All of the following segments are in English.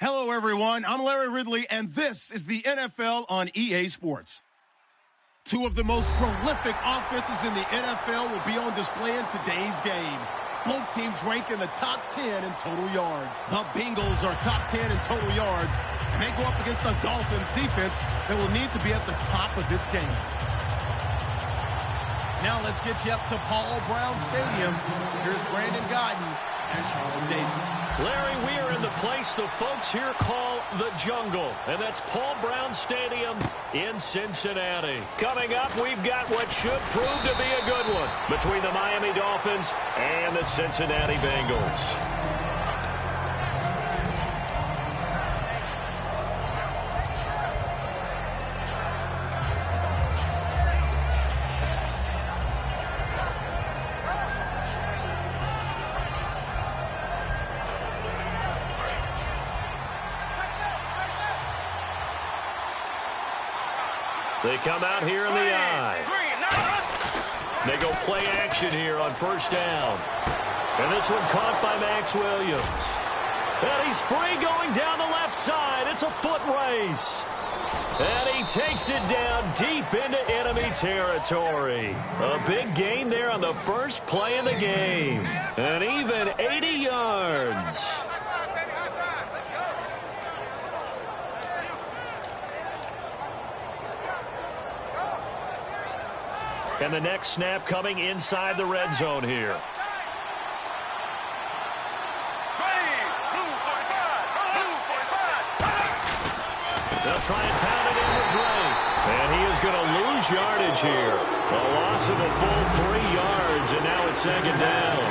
Hello, everyone. I'm Larry Ridley, and this is the NFL on EA Sports. Two of the most prolific offenses in the NFL will be on display in today's game. Both teams rank in the top 10 in total yards. The Bengals are top 10 in total yards, and they go up against the Dolphins defense that will need to be at the top of its game. Now let's get you up to Paul Brown Stadium. Here's Brandon Gaudin and Charles Davis. Larry, we are in the place the folks here call the Jungle, and that's Paul Brown Stadium in Cincinnati. Coming up, we've got what should prove to be a good one between the Miami Dolphins and the Cincinnati Bengals. They come out here in the eye. They go play action here on first down. And this one caught by Max Williams. And he's free going down the left side. It's a foot race. And he takes it down deep into enemy territory. A big gain there on the first play of the game. And even 80 yards. And the next snap coming inside the red zone here. They'll try and pound it in with Drake. And he is going to lose yardage here. A loss of a full 3 yards, and now it's second down.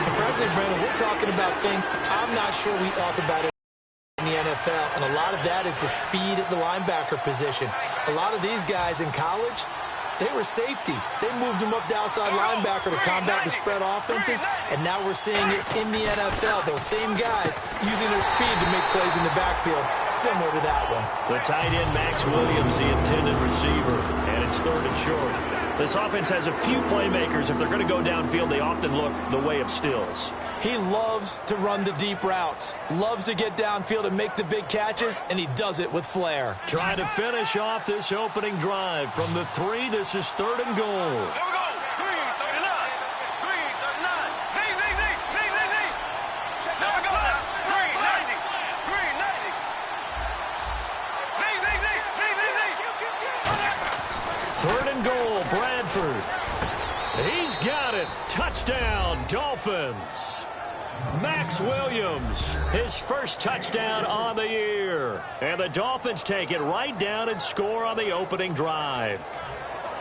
And frankly, Brandon, we're talking about things I'm not sure we talk about it in the NFL. And a lot of that is the speed at the linebacker position. A lot of these guys in college, they were safeties. They moved them up to outside linebacker to combat the spread offenses, and now we're seeing it in the NFL. Those same guys using their speed to make plays in the backfield, similar to that one. The tight end, Max Williams, the intended receiver, and it's third and short. This offense has a few playmakers. If they're going to go downfield, they often look the way of Stills. He loves to run the deep routes, loves to get downfield and make the big catches, and he does it with flair. Trying to finish off this opening drive from the 3. This is third and goal. Here we go. 339. 339. Z. There we go. 390. 390. Z. Third and goal, Bradford. He's got it. Touchdown, Dolphins. Max Williams, his first touchdown on the year. And the Dolphins take it right down and score on the opening drive.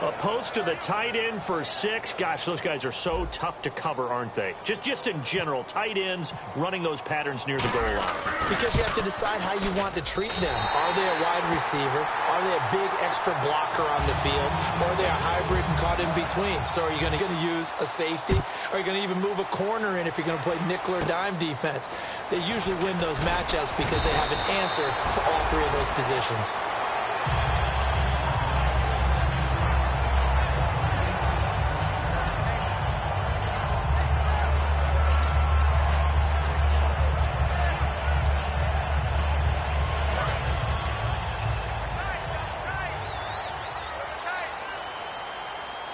A post to the tight end for 6. Gosh, those guys are so tough to cover, aren't they? Just in general, tight ends running those patterns near the goal line. Because you have to decide how you want to treat them. Are they a wide receiver? Are they a big extra blocker on the field? Or are they a hybrid and caught in between? So are you going to use a safety? Are you going to even move a corner in if you're going to play nickel or dime defense? They usually win those matchups because they have an answer for all 3 of those positions.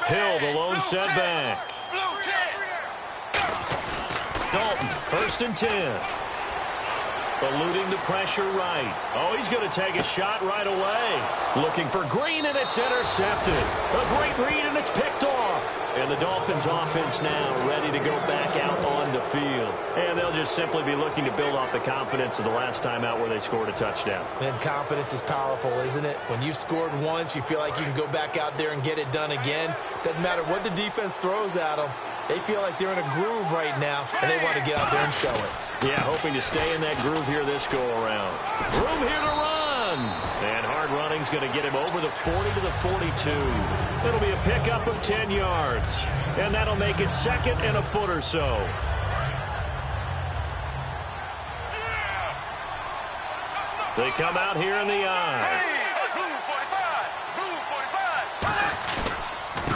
Hill, the lone setback. Dalton, first and 10. Eluding the pressure right. Oh, he's going to take a shot right away. Looking for Green, and it's intercepted. A great read, and it's picked off. And the Dolphins offense now ready to go back out on the field. And they'll just simply be looking to build off the confidence of the last time out where they scored a touchdown. And confidence is powerful, isn't it? When you've scored once, you feel like you can go back out there and get it done again. Doesn't matter what the defense throws at them. They feel like they're in a groove right now, and they want to get out there and show it. Yeah, hoping to stay in that groove here this go-around. Room here to run. And hard running's going to get him over the 40 to the 42. It'll be a pickup of 10 yards. And that'll make it second and a foot or so. They come out here in the eye.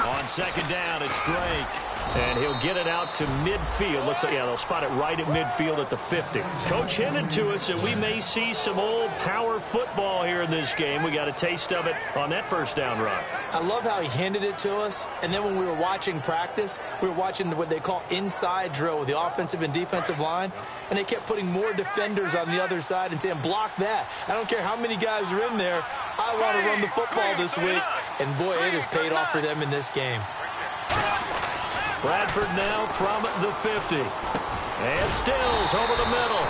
On second down, it's Drake. And he'll get it out to midfield. Looks like, yeah, they'll spot it right at midfield at the 50. Coach hinted to us that we may see some old power football here in this game. We got a taste of it on that first down run. I love how he hinted it to us. And then when we were watching practice, we were watching what they call inside drill with the offensive and defensive line. And they kept putting more defenders on the other side and saying, block that. I don't care how many guys are in there. I want to run the football this week. And, boy, it has paid off for them in this game. Bradford now from the 50. And Stills over the middle.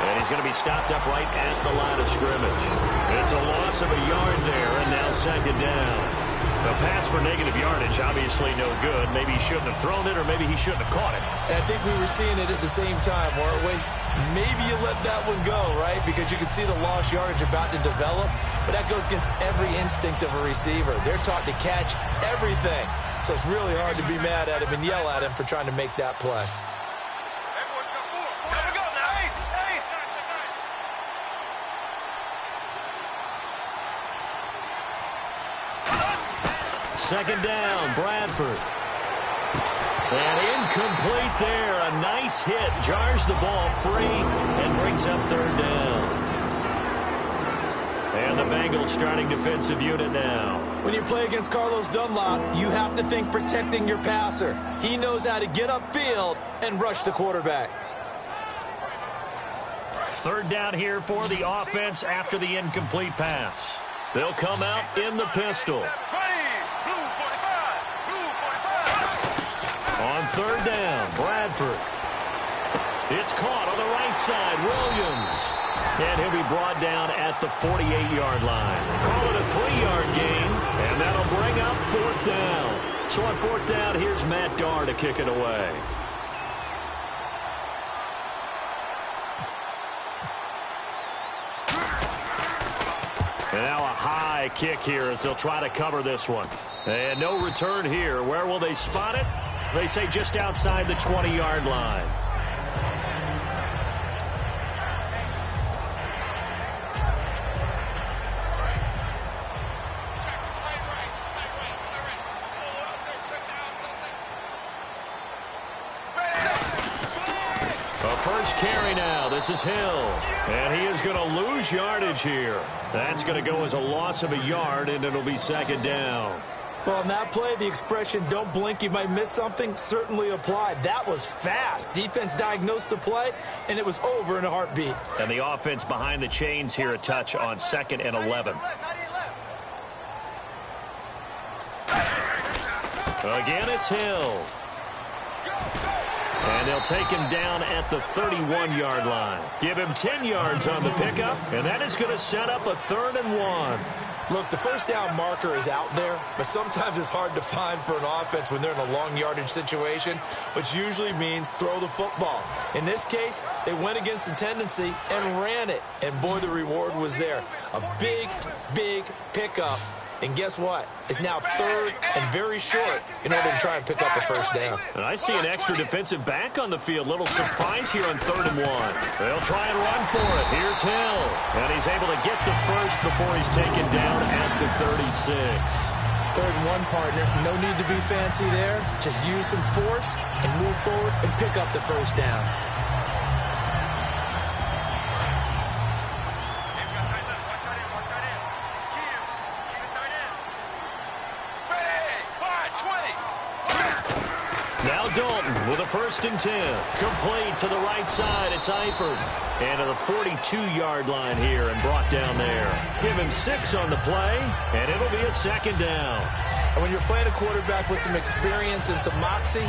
And he's going to be stopped up right at the line of scrimmage. It's a loss of a yard there, and now second down. A pass for negative yardage, obviously no good. Maybe he shouldn't have thrown it, or maybe he shouldn't have caught it. And I think we were seeing it at the same time, weren't we? Maybe you let that one go, right? Because you can see the lost yardage about to develop. But that goes against every instinct of a receiver. They're taught to catch everything. So it's really hard to be mad at him and yell at him for trying to make that play. Second down, Bradford. And incomplete there. A nice hit. Jars the ball free and brings up third down. And the Bengals starting defensive unit now. When you play against Carlos Dunlap, you have to think protecting your passer. He knows how to get upfield and rush the quarterback. Third down here for the offense after the incomplete pass. They'll come out in the pistol. On third down, Bradford. It's caught on the right side, Williams. And he'll be brought down at the 48-yard line. Call it a 3-yard gain, and that'll bring up fourth down. So on fourth down, here's Matt Darr to kick it away. And now a high kick here as they'll try to cover this one. And no return here. Where will they spot it? They say just outside the 20-yard line. A first carry now. This is Hill. And he is going to lose yardage here. That's going to go as a loss of a yard, and it'll be second down. Well, on that play, the expression, don't blink, you might miss something, certainly applied. That was fast. Defense diagnosed the play, and it was over in a heartbeat. And the offense behind the chains here a touch on 2nd and 11. Again, it's Hill. And they'll take him down at the 31-yard line. Give him 10 yards on the pickup, and that is going to set up a 3rd and 1. Look, the first down marker is out there, but sometimes it's hard to find for an offense when they're in a long yardage situation, which usually means throw the football. In this case, they went against the tendency and ran it, and boy, the reward was there. A big, big pickup. And guess what? It's now 3rd and very short in order to try and pick up a first down. And I see an extra defensive back on the field. Little surprise here on 3rd and 1. They'll try and run for it. Here's Hill. And he's able to get the first before he's taken down at the 36. 3rd and 1, partner. No need to be fancy there. Just use some force and move forward and pick up the first down. Now Dalton with a 1st and 10. Complete to the right side. It's Eifert. And to the 42-yard line here and brought down there. Give him 6 on the play, and it'll be a 2nd down. And when you're playing a quarterback with some experience and some moxie,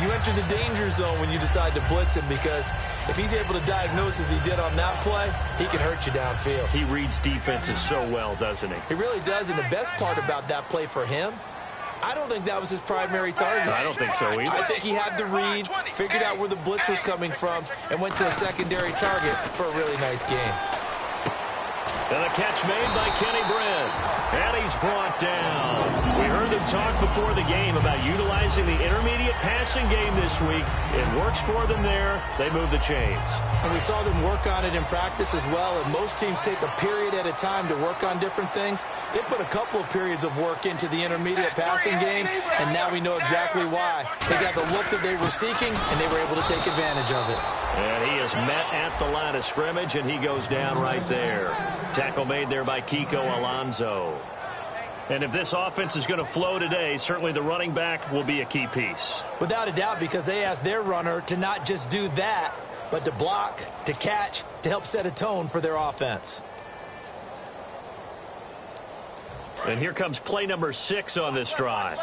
you enter the danger zone when you decide to blitz him, because if he's able to diagnose as he did on that play, he can hurt you downfield. He reads defenses so well, doesn't he? He really does, and the best part about that play for him, I don't think that was his primary target. I don't think so either. I think he had the read, figured out where the blitz was coming from, and went to a secondary target for a really nice game. And the catch made by Kenny Britt. And he's brought down. We heard them talk before the game about utilizing the intermediate passing game this week. It works for them there. They move the chains. And we saw them work on it in practice as well. And most teams take a period at a time to work on different things. They put a couple of periods of work into the intermediate passing game, and now we know exactly why. They got the look that they were seeking, and they were able to take advantage of it. And he is met at the line of scrimmage, and he goes down right there. Tackle made there by Kiko Alonso. And if this offense is going to flow today, certainly the running back will be a key piece. Without a doubt, because they asked their runner to not just do that, but to block, to catch, to help set a tone for their offense. And here comes play number 6 on this drive.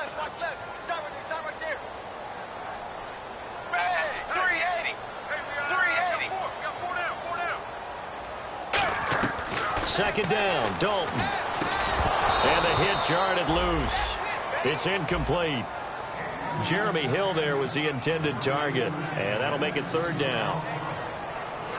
Second down, Dalton. And the hit jarred it loose. It's incomplete. Jeremy Hill there was the intended target. And that'll make it third down.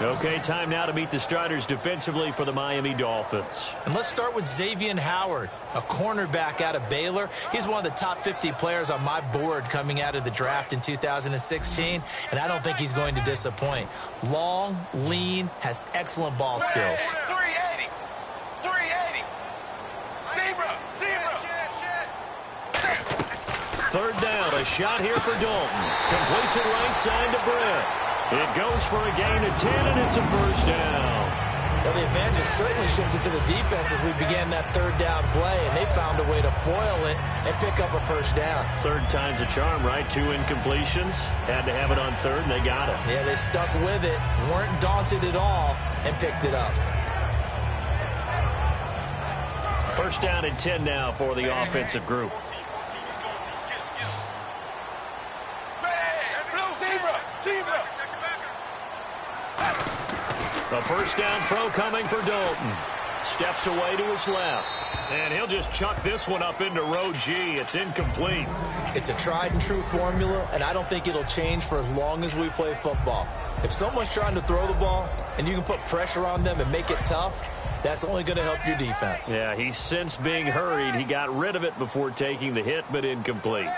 Okay, time now to meet the starters defensively for the Miami Dolphins. And let's start with Xavier Howard, a cornerback out of Baylor. He's one of the top 50 players on my board coming out of the draft in 2016, and I don't think he's going to disappoint. Long, lean, has excellent ball skills. 380. 380. Third down, a shot here for Dalton. Completes it right side to Britt. It goes for a gain of 10, and it's a first down. Well, the advantage has certainly shifted to the defense as we began that third down play, and they found a way to foil it and pick up a first down. Third time's a charm, right? 2 incompletions. Had to have it on third, and they got it. Yeah, they stuck with it, weren't daunted at all, and picked it up. First down and 10 now for the offensive group. A first down throw coming for Dalton. Steps away to his left. And he'll just chuck this one up into row G. It's incomplete. It's a tried and true formula, and I don't think it'll change for as long as we play football. If someone's trying to throw the ball and you can put pressure on them and make it tough, that's only going to help your defense. Yeah, he's since being hurried. He got rid of it before taking the hit, but incomplete.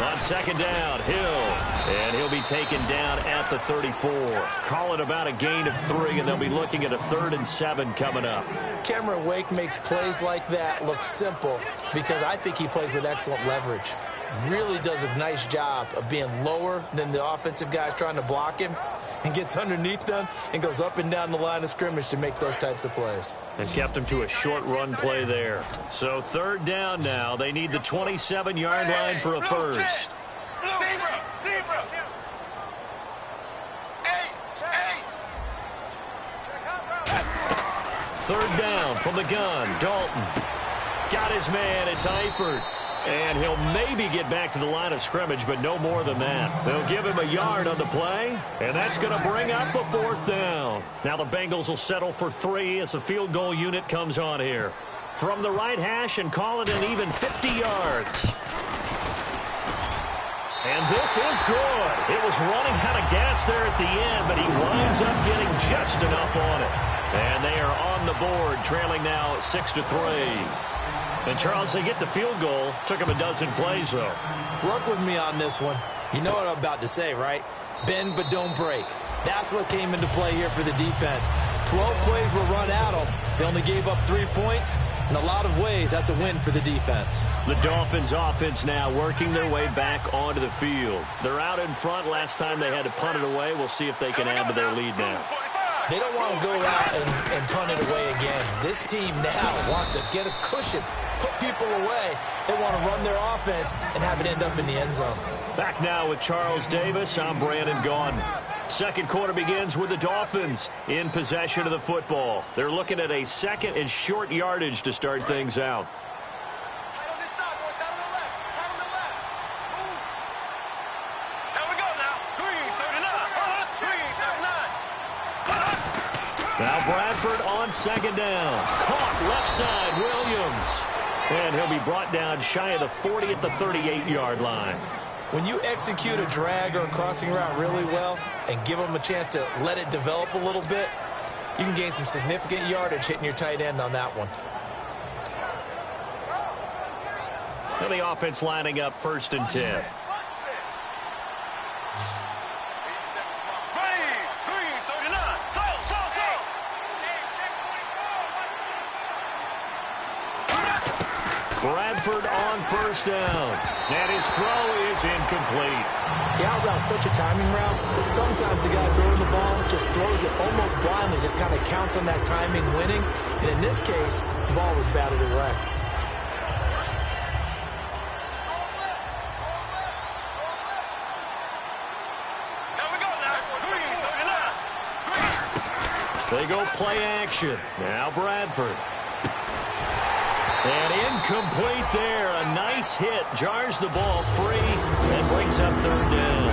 On second down, Hill, and he'll be taken down at the 34. Call it about a gain of 3, and they'll be looking at a 3rd and 7 coming up. Cameron Wake makes plays like that look simple because I think he plays with excellent leverage. Really does a nice job of being lower than the offensive guys trying to block him and gets underneath them and goes up and down the line of scrimmage to make those types of plays. And kept him to a short run play there. So third down now. They need the 27-yard line for a first. Zebra. Third down from the gun. Dalton got his man. It's Eifert. And he'll maybe get back to the line of scrimmage, but no more than that. They'll give him a yard on the play, and that's going to bring up a fourth down. Now the Bengals will settle for 3 as the field goal unit comes on here. From the right hash and call it an even 50 yards. And this is good. It was running out of gas there at the end, but he winds up getting just enough on it. And they are on the board, trailing now 6-3. And, Charles, they get the field goal. Took him a dozen plays, though. Work with me on this one. You know what I'm about to say, right? Bend but don't break. That's what came into play here for the defense. 12 plays were run at them. They only gave up 3 points. In a lot of ways, that's a win for the defense. The Dolphins offense now working their way back onto the field. They're out in front. Last time they had to punt it away. We'll see if they can add to their lead now. They don't want to go out and punt it away again. This team now wants to get a cushion, put people away. They want to run their offense and have it end up in the end zone. Back now with Charles Davis. I'm Brandon Gaudin. Second quarter begins with the Dolphins in possession of the football. They're looking at a second and short yardage to start things out. Now Bradford on second down. Caught left side, Williams. And he'll be brought down shy of the 40 at the 38-yard line. When you execute a drag or a crossing route really well and give them a chance to let it develop a little bit, you can gain some significant yardage hitting your tight end on that one. And the offense lining up 1st and 10. Bradford on 1st down. And his throw is incomplete. The out route's such a timing route that sometimes the guy throwing the ball just throws it almost blindly, just kind of counts on that timing winning. And in this case, the ball was batted away. They go play action. Now Bradford. And incomplete there. A nice hit. Jars the ball free and brings up 3rd down.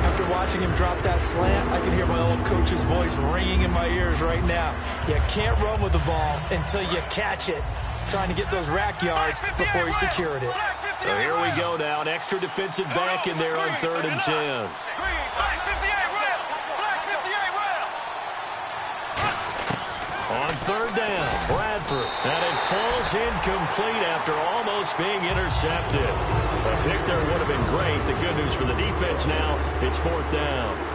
After watching him drop that slant, I can hear my old coach's voice ringing in my ears right now. You can't run with the ball until you catch it. Trying to get those rack yards before he secured it. So here we go now. An extra defensive back in there on 3rd and 10. On 3rd down, Bradford. And it falls incomplete after almost being intercepted. A pick there would have been great. The good news for the defense now, it's 4th down.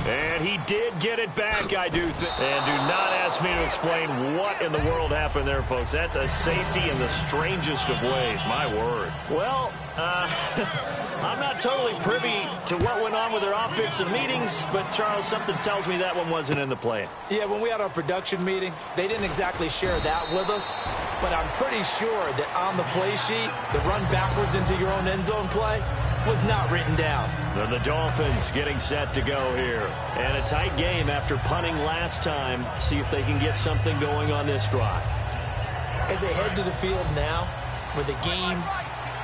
And he did get it back, I do think. And do not ask me to explain what in the world happened there, folks. That's a safety in the strangest of ways, my word. Well, I'm not totally privy to what went on with their offensive meetings, but, Charles, something tells me that one wasn't in the plan. Yeah, when we had our production meeting, they didn't exactly share that with us, but I'm pretty sure that on the play sheet, the run backwards into your own end zone play was not written down. And the Dolphins getting set to go here. And a tight game after punting last time. See if they can get something going on this drive. As they head to the field now, with the game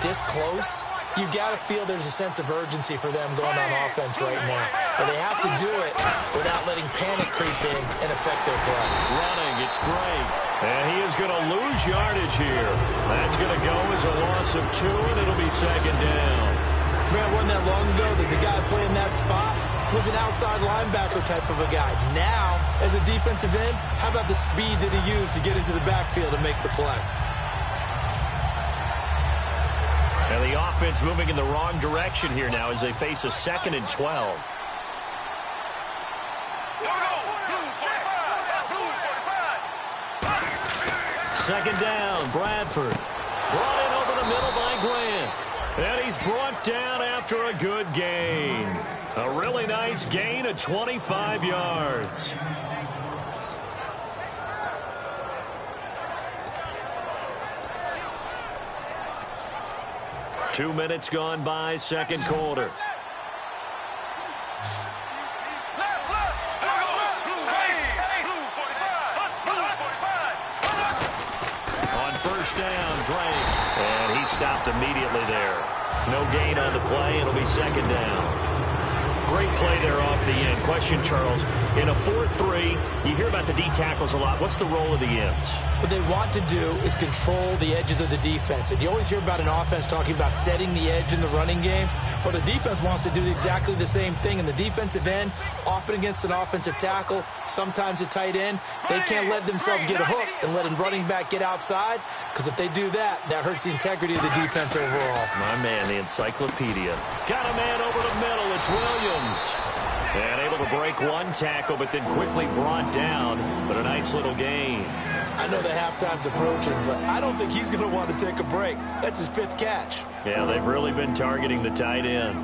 this close, you've got to feel there's a sense of urgency for them going on offense right now. But they have to do it without letting panic creep in and affect their play. Running, it's Drake. And he is going to lose yardage here. That's going to go as a loss of 2, and it'll be 2nd down. Man, it wasn't that long ago that the guy playing that spot was an outside linebacker type of a guy. Now, as a defensive end, how about the speed that he used to get into the backfield and make the play? And the offense moving in the wrong direction here now as they face a 2nd and 12. Second down, Bradford. Brought in over the middle by Grant. And he's brought down after a good gain. A really nice gain of 25 yards. Two minutes gone by, 2nd quarter. On 1st down, Drake. And he stopped immediately there. No gain on the play. It'll be 2nd down. Great play there off the end. Question, Charles. In a 4-3, you hear about the D tackles a lot. What's the role of the ends? What they want to do is control the edges of the defense. And you always hear about an offense talking about setting the edge in the running game. Well, the defense wants to do exactly the same thing. And the defensive end, often against an offensive tackle, sometimes a tight end, they can't let themselves get hooked and let a running back get outside. Because if they do that, that hurts the integrity of the defense overall. My man, the encyclopedia. Got a man over the middle. It's Williams. And able to break one tackle, but then quickly brought down. But a nice little gain. I know the halftime's approaching, but I don't think he's going to want to take a break. That's his 5th catch. Yeah, they've really been targeting the tight end.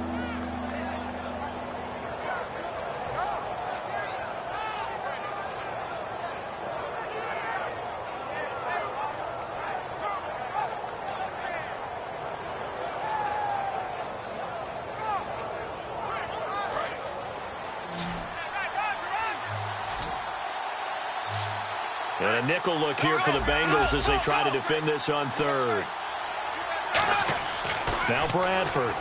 And a nickel look here for the Bengals as they try to defend this on 3rd. Now Bradford.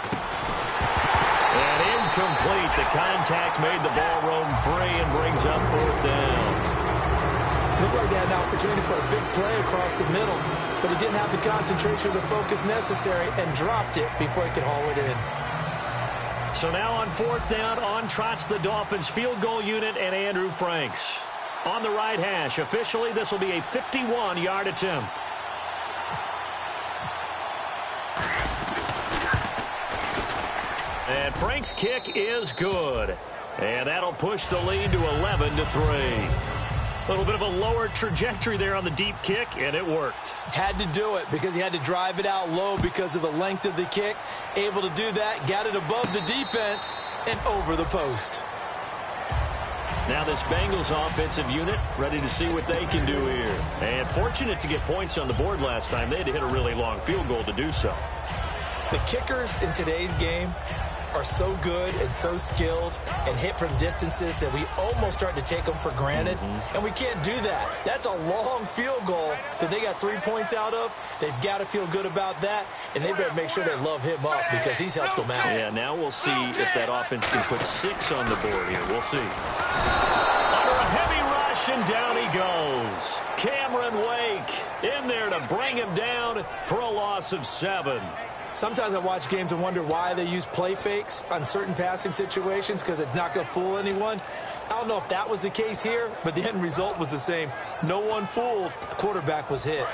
And incomplete. The contact made the ball roam free and brings up 4th down. Looked like they had an opportunity for a big play across the middle, but he didn't have the concentration or the focus necessary and dropped it before he could haul it in. So now on 4th down, on trots the Dolphins field goal unit and Andrew Franks. On the right hash, officially this will be a 51-yard attempt. And Frank's kick is good. And that'll push the lead to 11-3. A little bit of a lower trajectory there on the deep kick, and it worked. Had to do it because he had to drive it out low because of the length of the kick. Able to do that, got it above the defense and over the post. Now this Bengals offensive unit ready to see what they can do here. And fortunate to get points on the board last time. They had to hit a really long field goal to do so. The kickers in today's game are so good and so skilled and hit from distances that we almost start to take them for granted. And we can't do that. That's a long field goal that they got 3 points out of. They've got to feel good about that, and they better make sure they love him up because he's helped them out. Yeah, now we'll see if that offense can put 6 on the board here. We'll see. Under a heavy rush, and down he goes. Cameron Wake in there to bring him down for a loss of 7. Sometimes I watch games and wonder why they use play fakes on certain passing situations because it's not going to fool anyone. I don't know if that was the case here, but the end result was the same. No one fooled. The quarterback was hit.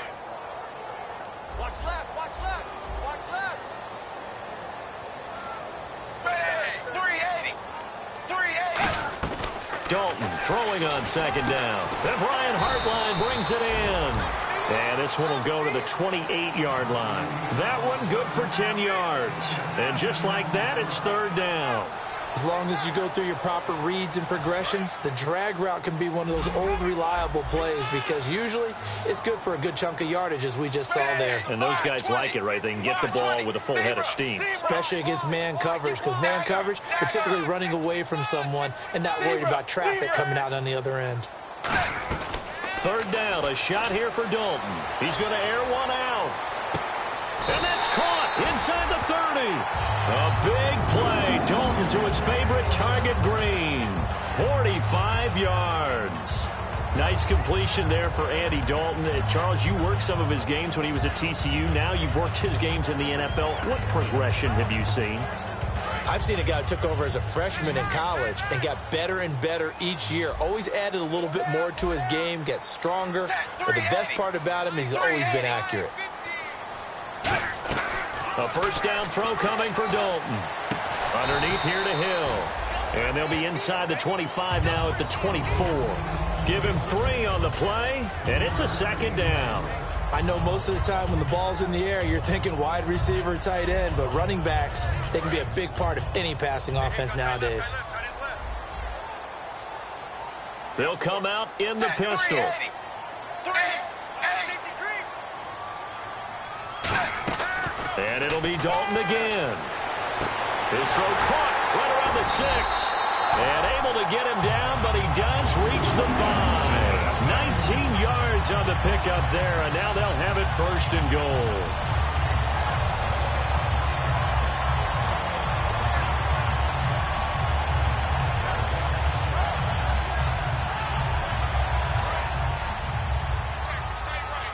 Watch left, watch left, watch left. Ready, 380, 380. Dalton throwing on 2nd down. Then Brian Hartline brings it in. And this one will go to the 28-yard line. That one good for 10 yards. And just like that, it's 3rd down. As long as you go through your proper reads and progressions, the drag route can be one of those old reliable plays because usually it's good for a good chunk of yardage as we just saw there. And those guys like it, right? They can get the ball with a full head of steam. Especially against man coverage because man coverage, particularly running away from someone and not worried about traffic coming out on the other end. 3rd down, a shot here for Dalton. He's going to air one out. And that's caught inside the 30. A big play. Dalton to his favorite target, Green. 45 yards. Nice completion there for Andy Dalton. Charles, you worked some of his games when he was at TCU. Now you've worked his games in the NFL. What progression have you seen? I've seen a guy who took over as a freshman in college and got better and better each year. Always added a little bit more to his game, gets stronger. But the best part about him is he's always been accurate. A 1st down throw coming for Dalton. Underneath here to Hill. And they'll be inside the 25 now at the 24. Give him 3 on the play, and it's a 2nd down. I know most of the time when the ball's in the air, you're thinking wide receiver, tight end, but running backs, they can be a big part of any passing offense nowadays. They'll come out in the pistol. And it'll be Dalton again. His throw caught right around the 6. And able to get him down, but he does reach the 5. 19 yards on the pickup there, and now they'll have it 1st and goal.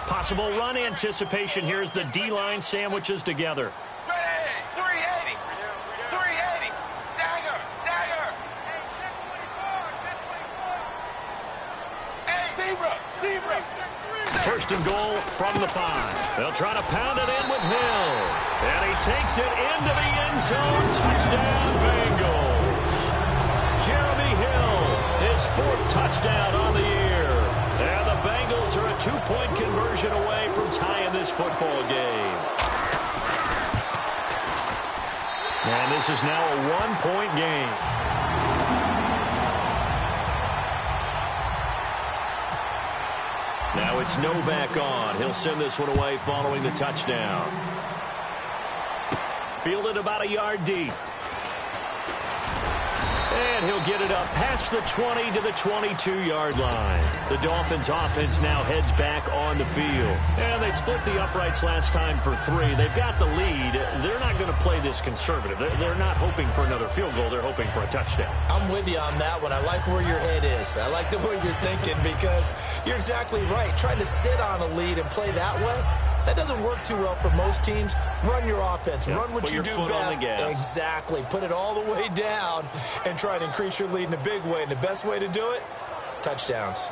Possible run anticipation here as the D-line sandwiches together. Ready, 380, 380. Dagger, dagger. Zebra. 1st and goal from the 5. They'll try to pound it in with Hill. And he takes it into the end zone. Touchdown, Bengals. Jeremy Hill, his 4th touchdown on the year. And the Bengals are a 2-point conversion away from tying this football game. And this is now a 1-point game. Now it's Novak on. He'll send this one away following the touchdown. Fielded about a yard deep. And he'll get it up past the 20 to the 22-yard line. The Dolphins offense now heads back on the field. And they split the uprights last time for 3. They've got the lead. They're not going to play this conservative. They're not hoping for another field goal. They're hoping for a touchdown. I'm with you on that one. I like where your head is. I like the way you're thinking because you're exactly right. Trying to sit on a lead and play that way, that doesn't work too well for most teams. Run your offense. Run what you do best. Exactly. Put it all the way down and try to increase your lead in a big way. And the best way to do it, touchdowns.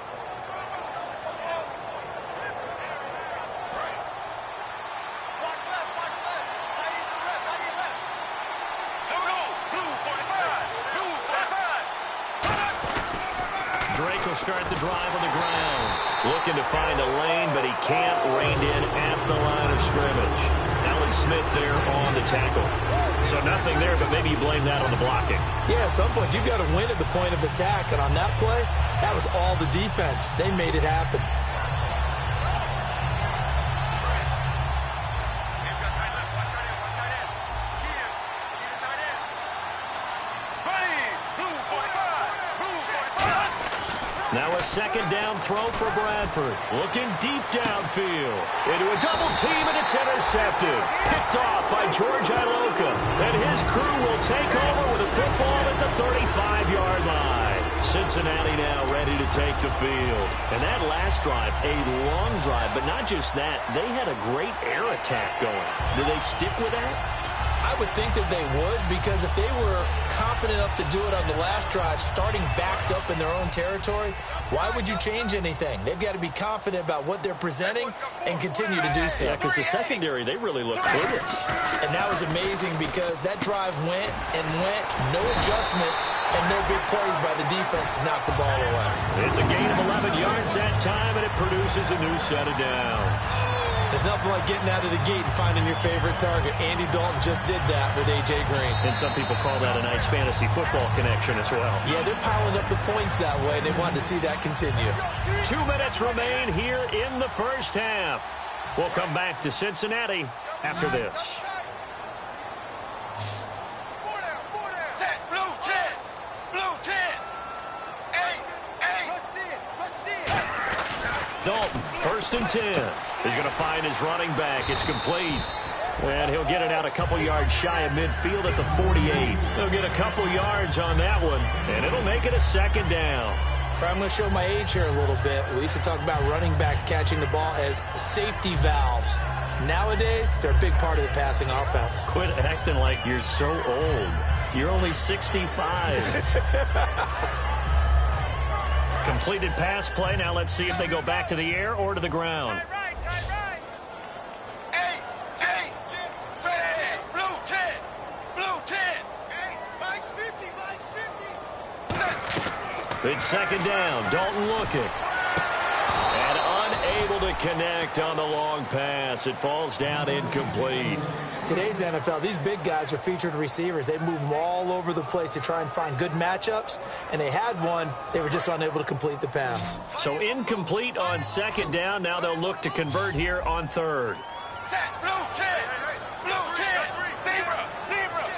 Drake will start the drive on the ground. Looking to find a lane, but he can't rein in at the line of scrimmage. Alan Smith there on the tackle. So nothing there, but maybe you blame that on the blocking. Yeah, at some point you've got to win at the point of attack. And on that play, that was all the defense. They made it happen. Now a second down throw for Bradford. Looking deep downfield. Into a double team, and it's intercepted. Picked off by George Iloka. And his crew will take over with a football at the 35-yard line. Cincinnati now ready to take the field. And that last drive, a long drive, but not just that. They had a great air attack going. Do they stick with that? I would think that they would, because if they were confident enough to do it on the last drive, starting backed up in their own territory, why would you change anything? They've got to be confident about what they're presenting and continue to do so. Yeah, because the secondary, they really look clueless. And that was amazing because that drive went and went, no adjustments, and no big plays by the defense to knock the ball away. It's a gain of 11 yards that time, and it produces a new set of downs. There's nothing like getting out of the gate and finding your favorite target. Andy Dalton just did that with A.J. Green. And some people call that a nice fantasy football connection as well. Yeah, they're piling up the points that way, and they wanted to see that continue. 2 minutes remain here in the first half. We'll come back to Cincinnati after this. Dalton, 1st and 10. He's going to find his running back. It's complete. And he'll get it out a couple yards shy of midfield at the 48. He'll get a couple yards on that one, and it'll make it a second down. I'm going to show my age here a little bit. We used to talk about running backs catching the ball as safety valves. Nowadays, they're a big part of the passing offense. Quit acting like you're so old. You're only 65. Completed pass play. Now let's see if they go back to the air or to the ground. It's second down. Dalton looking. And unable to connect on the long pass. It falls down incomplete. Today's NFL, these big guys are featured receivers. They move them all over the place to try and find good matchups, and they had one. They were just unable to complete the pass. So incomplete on second down. Now they'll look to convert here on third. Blue 10. Blue 10. Zebra.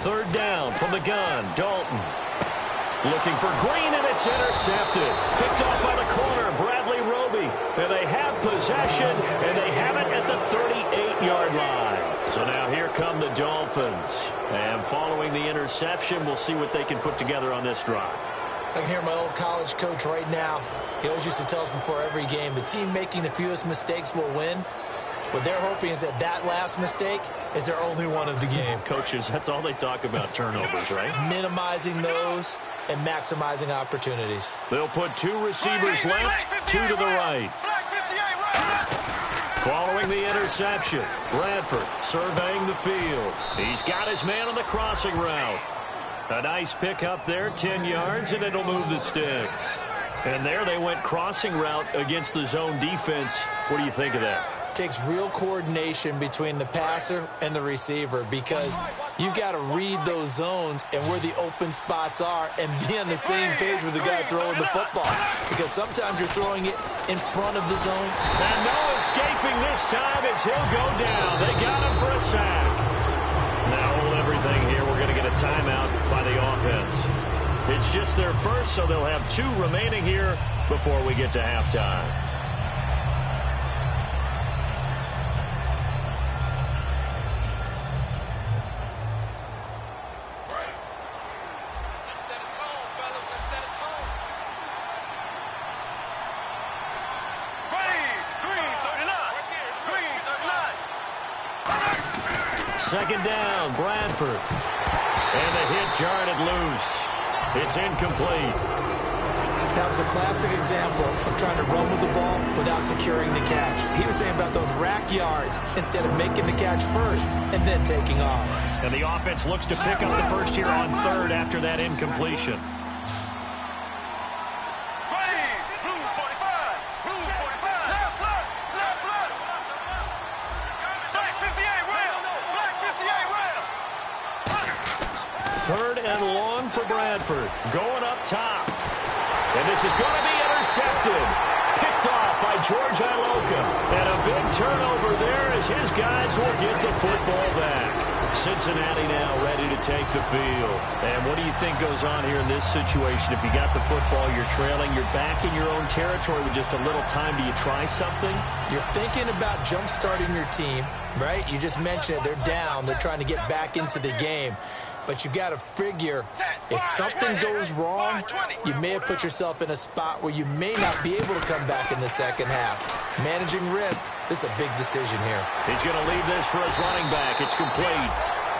Third down from the gun. Dalton. Looking for Green, and it's intercepted. Picked off by the corner, Bradley Roby. And they have possession, and they have it at the 38-yard line. So now here come the Dolphins. And following the interception, we'll see what they can put together on this drive. I can hear my old college coach right now. He always used to tell us before every game, the team making the fewest mistakes will win. What they're hoping is that last mistake is their only one of the game. Coaches, that's all they talk about, turnovers, right? Minimizing those and maximizing opportunities. They'll put 2 receivers left, 2 to the right. Following the interception, Bradford surveying the field. He's got his man on the crossing route. A nice pick up there, 10 yards, and it'll move the sticks. And there they went crossing route against the zone defense. What do you think of that? takes real coordination between the passer and the receiver because you've got to read those zones and where the open spots are and be on the same page with the guy throwing the football, because sometimes you're throwing it in front of the zone. And no escaping this time as he'll go down. They got him for a sack. Now hold everything here. We're going to get a timeout by the offense. It's just their first, so they'll have 2 remaining here before we get to halftime. Second down, Bradford. And the hit jarred it loose. It's incomplete. That was a classic example of trying to run with the ball without securing the catch. He was saying about those rack yards instead of making the catch first and then taking off. And the offense looks to pick up the first here on 3rd after that incompletion. Third and long for Bradford. Going up top. And this is going to be intercepted. Picked off by George Iloka. And a big turnover there as his guys will get the football back. Cincinnati now ready to take the field. And what do you think goes on here in this situation? If you got the football, you're trailing, you're back in your own territory with just a little time. Do you try something? You're thinking about jump-starting your team, right? You just mentioned it. They're down. They're trying to get back into the game. But you got to figure, if something goes wrong, you may have put yourself in a spot where you may not be able to come back in the second half. Managing risk, this is a big decision here. He's going to leave this for his running back. It's complete.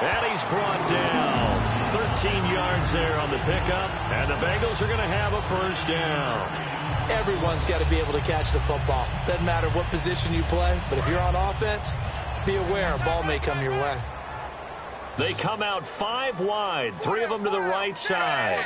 And he's brought down. 13 yards there on the pickup. And the Bengals are going to have a first down. Everyone's got to be able to catch the football. Doesn't matter what position you play, but if you're on offense, be aware a ball may come your way. They come out 5 wide, 3 of them to the right side.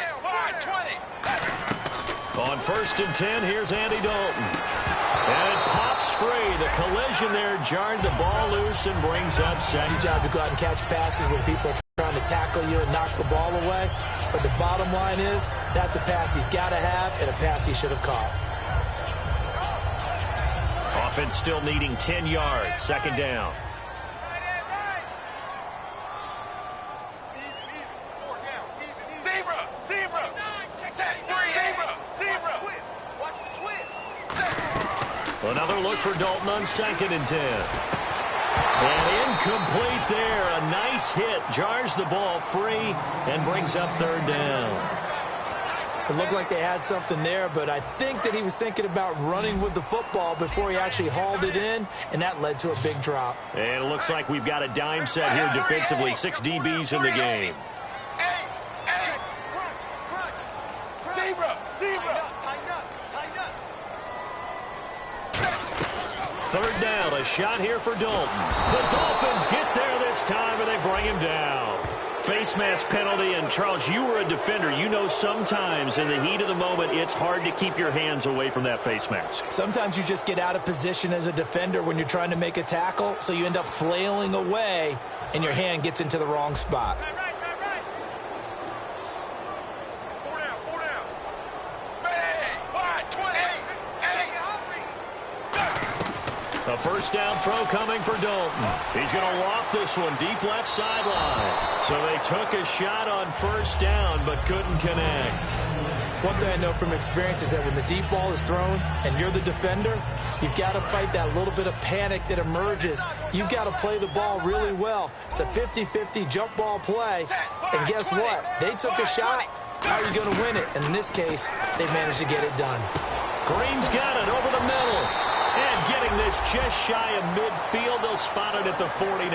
On 1st and 10, here's Andy Dalton. And it pops free. The collision there jarred the ball loose and brings up second. It's your job to go out and catch passes when people are trying to tackle you and knock the ball away. But the bottom line is, that's a pass he's got to have and a pass he should have caught. Offense still needing 10 yards. Second down. Another look for Dalton on 2nd and 10. And incomplete there. A nice hit. Jars the ball free and brings up 3rd down. It looked like they had something there, but I think that he was thinking about running with the football before he actually hauled it in, and that led to a big drop. And it looks like we've got a dime set here defensively. 6 DBs in the game. Third down, a shot here for Dalton. The Dolphins get there this time, and they bring him down. Face mask penalty, and Charles, you were a defender. You know sometimes in the heat of the moment, it's hard to keep your hands away from that face mask. Sometimes you just get out of position as a defender when you're trying to make a tackle, so you end up flailing away, and your hand gets into the wrong spot. A first down throw coming for Dalton. He's going to loft this one deep left sideline. So they took a shot on first down but couldn't connect. One thing I know from experience is that when the deep ball is thrown and you're the defender, you've got to fight that little bit of panic that emerges. You've got to play the ball really well. It's a 50-50 jump ball play. And guess what? They took a shot. How are you going to win it? And in this case, they managed to get it done. Green's got it over the middle. And getting this just shy of midfield, they'll spot it at the 49.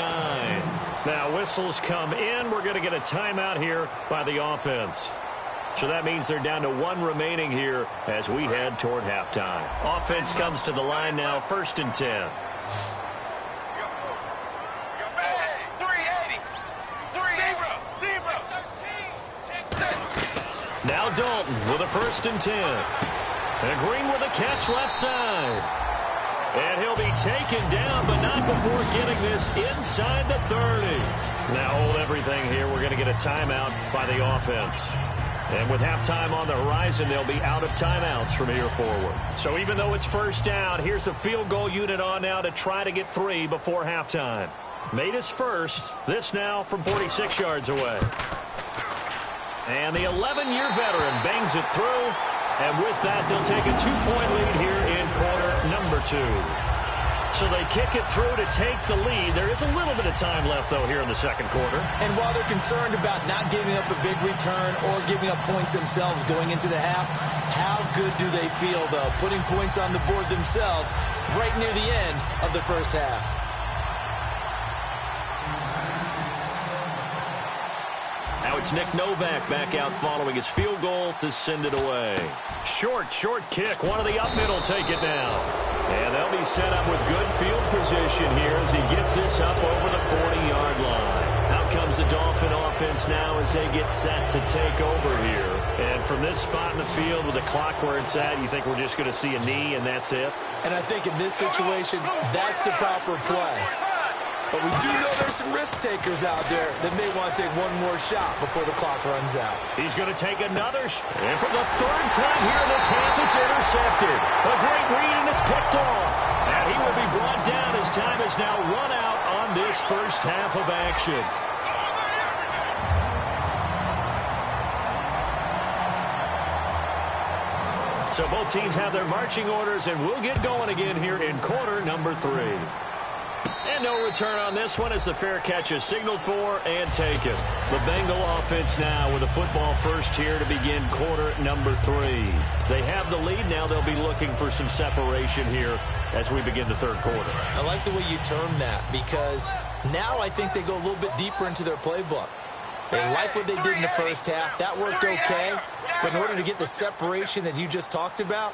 Now whistles come in. We're going to get a timeout here by the offense. So that means they're down to 1 remaining here as we head toward halftime. Offense comes to the line now, 1st and 10. Now Dalton with a 1st and 10. And Green with a catch left side. And he'll be taken down, but not before getting this inside the 30. Now hold everything here. We're going to get a timeout by the offense. And with halftime on the horizon, they'll be out of timeouts from here forward. So even though it's first down, here's the field goal unit on now to try to get 3 before halftime. Made his first. This now from 46 yards away. And the 11-year veteran bangs it through. And with that, they'll take a 2-point lead here in quarter number 2. So they kick it through to take the lead. There is a little bit of time left, though, here in the second quarter. And while they're concerned about not giving up a big return or giving up points themselves going into the half, how good do they feel, though, putting points on the board themselves right near the end of the first half? Now it's Nick Novak back out following his field goal to send it away. Short kick. One of the up middle take it now. And they'll be set up with good field position here as he gets this up over the 40-yard line. Out comes the Dolphin offense now as they get set to take over here. And from this spot in the field with the clock where it's at, you think we're just going to see a knee and that's it? And I think in this situation, that's the proper play. But we do know there's some risk takers out there that may want to take one more shot before the clock runs out. He's going to take another shot. And for the third time here in this half, it's intercepted. A great read, and it's picked off. And he will be brought down as time is now run out on this first half of action. So both teams have their marching orders, and we'll get going again here in quarter number 3. And no return on this one as the fair catch is signaled for and taken. The Bengal offense now with a football first here to begin quarter number 3. They have the lead now. They'll be looking for some separation here as we begin the third quarter. I like the way you term that because now I think they go a little bit deeper into their playbook. They like what they did in the first half. That worked okay. But in order to get the separation that you just talked about,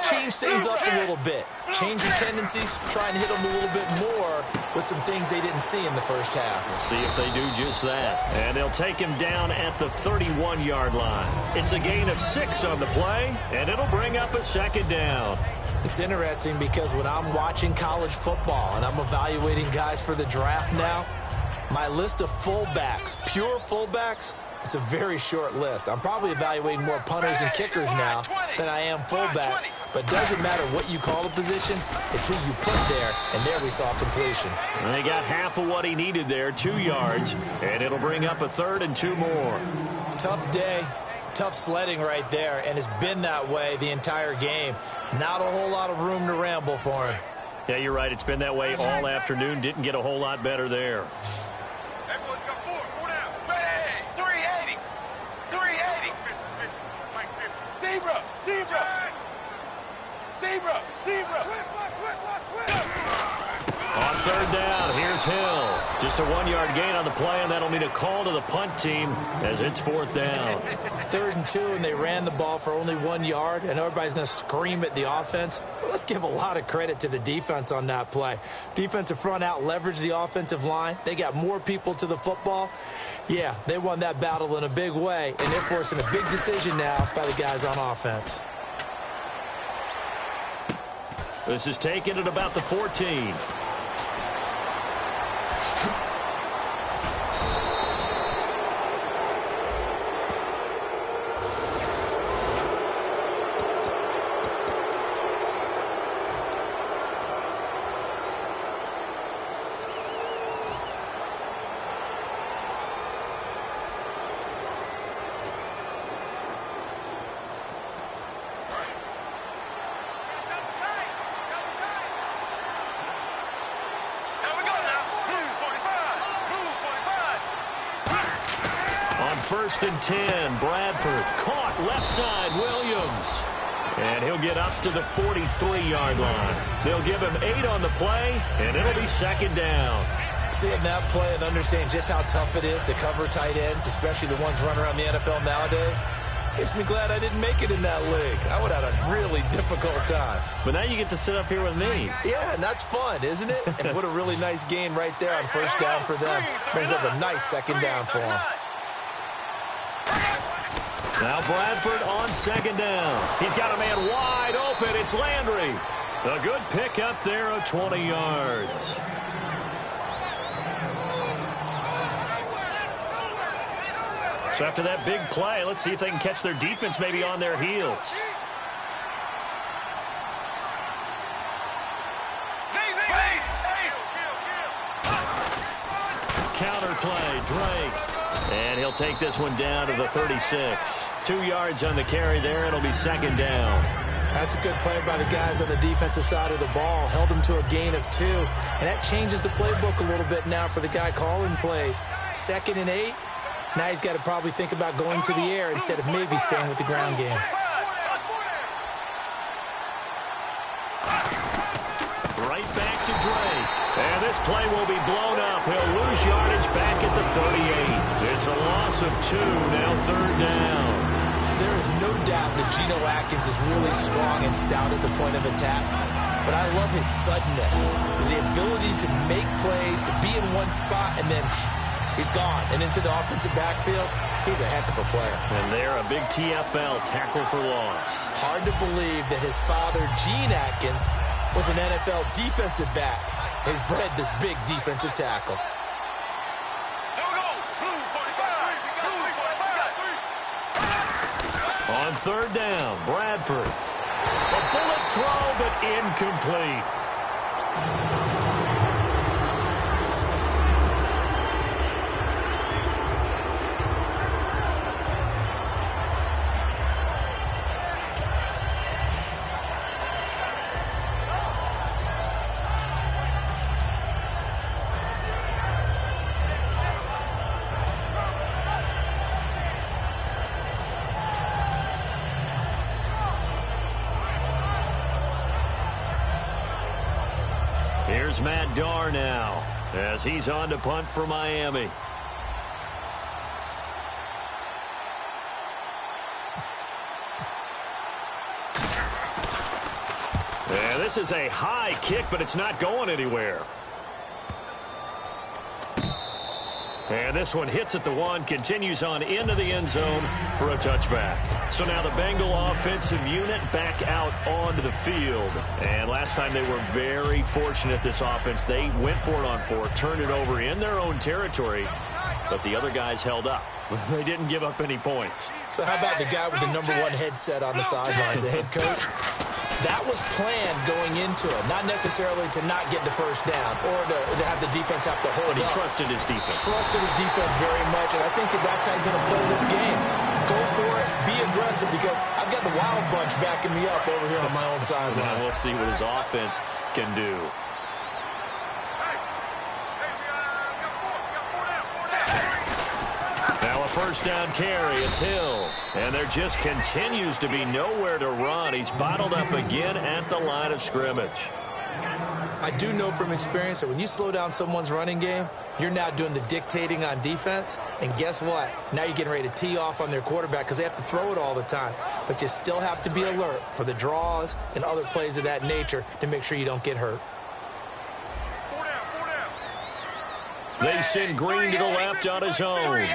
change things up a little bit. Change your tendencies, try and hit them a little bit more with some things they didn't see in the first half. We'll see if they do just that. And they'll take him down at the 31-yard line. It's a gain of 6 on the play, and it'll bring up a second down. It's interesting because when I'm watching college football and I'm evaluating guys for the draft now, my list of fullbacks, pure fullbacks, it's a very short list. I'm probably evaluating more punters and kickers now than I am fullbacks. But it doesn't matter what you call the position, it's who you put there. And there we saw completion. And they got half of what he needed there, 2 yards. And it'll bring up a third and 2 more. Tough day, tough sledding right there. And it's been that way the entire game. Not a whole lot of room to ramble for him. Yeah, you're right. It's been that way all afternoon. Didn't get a whole lot better there. On third down, here's Hill. Just a 1-yard gain on the play, and that'll mean a call to the punt team as it's 4th down. 3rd and 2, and they ran the ball for only 1 yard, and everybody's going to scream at the offense. Well, let's give a lot of credit to the defense on that play. Defensive front out leveraged the offensive line. They got more people to the football. Yeah, they won that battle in a big way, and they're forcing a big decision now by the guys on offense. This is taken at about the 14. First and 10, Bradford caught left side, Williams. And he'll get up to the 43-yard line. They'll give him 8 on the play, and it'll be 2nd down. Seeing that play and understanding just how tough it is to cover tight ends, especially the ones running around the NFL nowadays, makes me glad I didn't make it in that league. I would have had a really difficult time. But now you get to sit up here with me. Yeah, and that's fun, isn't it? And what a really nice gain right there on first down for them. Brings up a nice 2nd down for them. Now Bradford on 2nd down. He's got a man wide open. It's Landry. A good pick up there of 20 yards. So after that big play, let's see if they can catch their defense maybe on their heels. Counter play, Drake. And he'll take this one down to the 36. 2 yards on the carry there. It'll be second down. That's a good play by the guys on the defensive side of the ball. Held them to a gain of 2. And that changes the playbook a little bit now for the guy calling plays. 2nd and 8. Now he's got to probably think about going to the air instead of maybe staying with the ground game. Right back to Drake. And this play will be blown up. He'll lose yardage back at the 38. It's a loss of 2, now 3rd down. There is no doubt that Geno Atkins is really strong and stout at the point of attack. But I love his suddenness, the ability to make plays, to be in one spot, and then he's gone. And into the offensive backfield, he's a heck of a player. And they're a big TFL, tackle for loss. Hard to believe that his father, Gene Atkins, was an NFL defensive back. He's bred this big defensive tackle. On 3rd down, Bradford. A bullet throw, but incomplete. Here's Matt Darr now as he's on to punt for Miami. And this is a high kick, but it's not going anywhere. And this one hits at the 1, continues on into the end zone for a touchback. So now the Bengal offensive unit back out onto the field. And last time they were very fortunate, this offense. They went for it on 4, turned it over in their own territory, but the other guys held up. They didn't give up any points. So how about the guy with the #1 headset on the sidelines, the head coach? That was planned going into it, not necessarily to not get the first down or to have the defense have to hold But he up. trusted his defense. Trusted his defense very much, and I think that's how he's going to play this game. Go for it, be aggressive, because I've got the Wild Bunch backing me up over here on my own sideline. Now we'll see what his offense can do. First down carry, it's Hill. And there just continues to be nowhere to run. He's bottled up again at the line of scrimmage. I do know from experience that when you slow down someone's running game, you're now doing the dictating on defense. And guess what? Now you're getting ready to tee off on their quarterback because they have to throw it all the time. But you still have to be alert for the draws and other plays of that nature to make sure you don't get hurt. They send Green to the left on his own.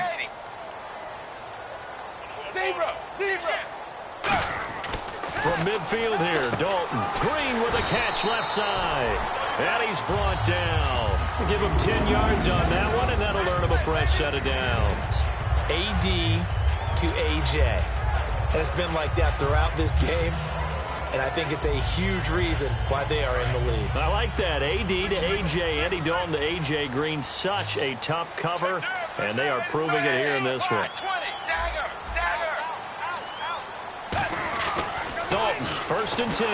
From midfield here, Dalton. Green with a catch left side. And he's brought down. We'll give him 10 yards on that one, and that'll earn him a fresh set of downs. AD to AJ. And it's been like that throughout this game. And I think it's a huge reason why they are in the lead. I like that. AD to AJ. Andy Dalton to AJ Green. Such a tough cover. And they are proving it here in this one. Dalton, 1st and 10. A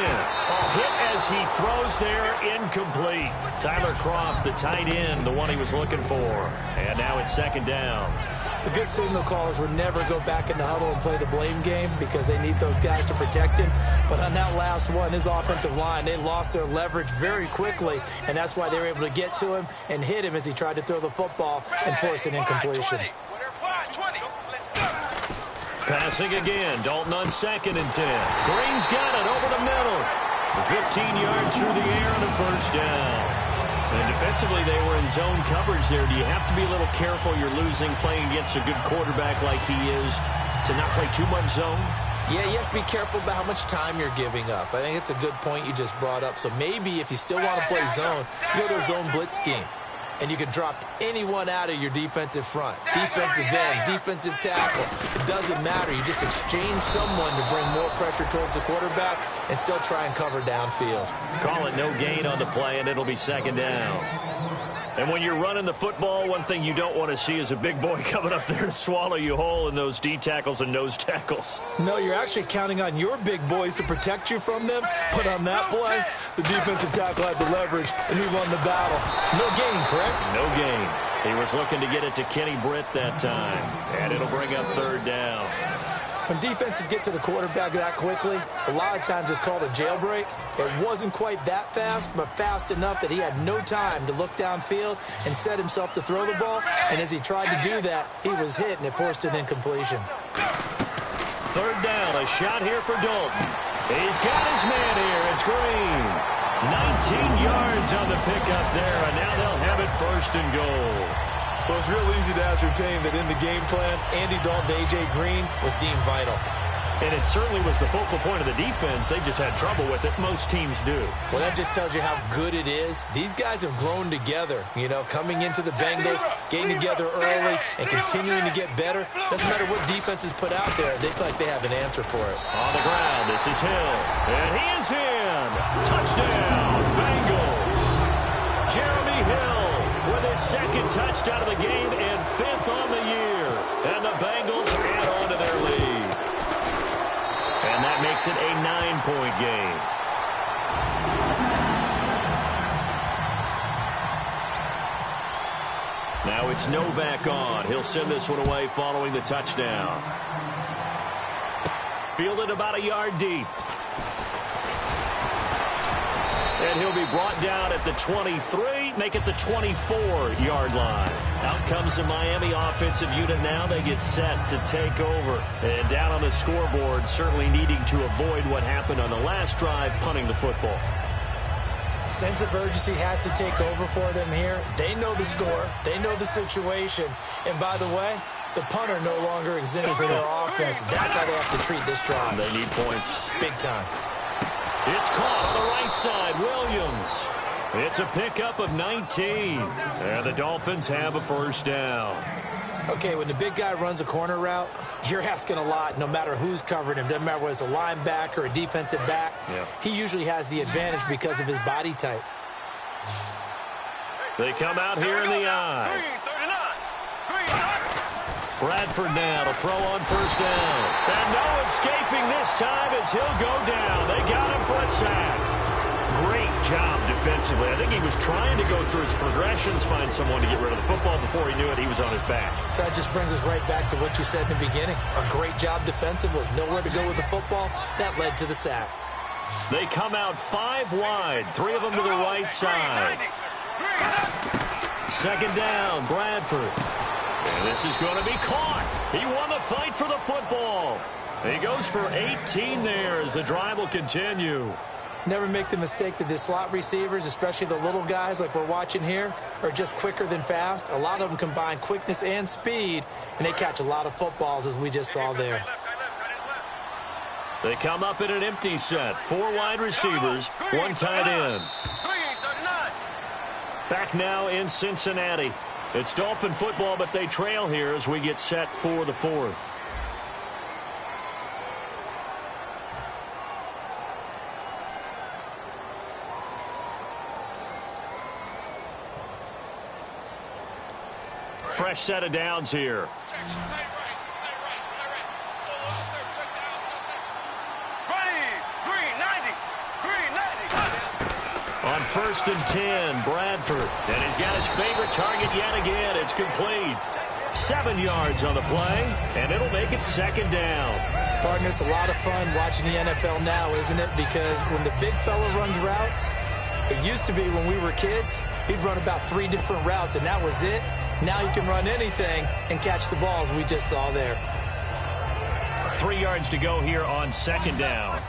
hit as he throws there, incomplete. Tyler Kroft, the tight end, the one he was looking for. And now it's 2nd down. The good signal callers would never go back in the huddle and play the blame game because they need those guys to protect him. But on that last one, his offensive line, they lost their leverage very quickly, and that's why they were able to get to him and hit him as he tried to throw the football and force an incompletion. Passing again. Dalton on 2nd and 10. Green's got it over the middle. 15 yards through the air and a first down. And defensively, they were in zone coverage there. Do you have to be a little careful? You're losing playing against a good quarterback like he is to not play too much zone? Yeah, you have to be careful about how much time you're giving up. I think it's a good point you just brought up. So maybe if you still want to play zone, you go to a zone blitz scheme. And you can drop anyone out of your defensive front. Defensive end, defensive tackle. It doesn't matter. You just exchange someone to bring more pressure towards the quarterback and still try and cover downfield. Call it no gain on the play, and it'll be second down. And when you're running the football, one thing you don't want to see is a big boy coming up there to swallow you whole in those D tackles and nose tackles. No, you're actually counting on your big boys to protect you from them. But on that play, the defensive tackle had the leverage, and he won the battle. No gain, correct? No gain. He was looking to get it to Kenny Britt that time, and it'll bring up third down. When defenses get to the quarterback that quickly, a lot of times it's called a jailbreak. It wasn't quite that fast, but fast enough that he had no time to look downfield and set himself to throw the ball. And as he tried to do that, he was hit, and it forced an incompletion. Third down, a shot here for Dalton. He's got his man here. It's Green. 19 yards on the pickup there, and now they'll have it first and goal. Well, it's real easy to ascertain that in the game plan, Andy Dalton to A.J. Green was deemed vital. And it certainly was the focal point of the defense. They just had trouble with it. Most teams do. Well, that just tells you how good it is. These guys have grown together, you know, coming into the Bengals, getting together early, and continuing to get better. Doesn't matter what defenses put out there. They feel like they have an answer for it. On the ground, this is Hill. And he is in. Touchdown, Bengals. Jeremy Hill with his second touchdown of the game and fifth on the year. And the Bengals add on to their lead. And that makes it a 9-point game. Now it's Novak on. He'll send this one away following the touchdown. Fielded about a yard deep. And he'll be brought down at the 23, make it the 24-yard line. Out comes the Miami offensive unit now. They get set to take over. And down on the scoreboard, certainly needing to avoid what happened on the last drive, punting the football. Sense of urgency has to take over for them here. They know the score. They know the situation. And by the way, the punter no longer exists for their offense. That's how they have to treat this drive. They need points. Big time. It's caught on the right side. Williams. It's a pickup of 19. And the Dolphins have a first down. Okay, when the big guy runs a corner route, you're asking a lot no matter who's covering him. Doesn't matter whether it's a linebacker or a defensive back. Yeah. He usually has the advantage because of his body type. They come out here in the eye. Bradford now to throw on first down. And no escaping this time as he'll go down. They got him for a sack. Great job defensively. I think he was trying to go through his progressions, find someone to get rid of the football. Before he knew it, he was on his back. So that just brings us right back to what you said in the beginning. A great job defensively. Nowhere to go with the football. That led to the sack. They come out 5 wide. 3 of them to the right side. Second down, Bradford. And this is going to be caught. He won the fight for the football. He goes for 18 there as the drive will continue. Never make the mistake that the slot receivers, especially the little guys like we're watching here, are just quicker than fast. A lot of them combine quickness and speed, and they catch a lot of footballs, as we just saw there. They come up in an empty set. 4 wide receivers, 1 tight end. Back now in Cincinnati. It's Dolphin football, but they trail here as we get set for the 4th. Fresh set of downs here. On 1st and 10, Bradford. And he's got his favorite target yet again. It's complete. 7 yards on the play, and it'll make it second down. Partner, it's a lot of fun watching the NFL now, isn't it? Because when the big fella runs routes, it used to be when we were kids, he'd run about 3 different routes, and that was it. Now you can run anything and catch the balls we just saw there. 3 yards to go here on second down.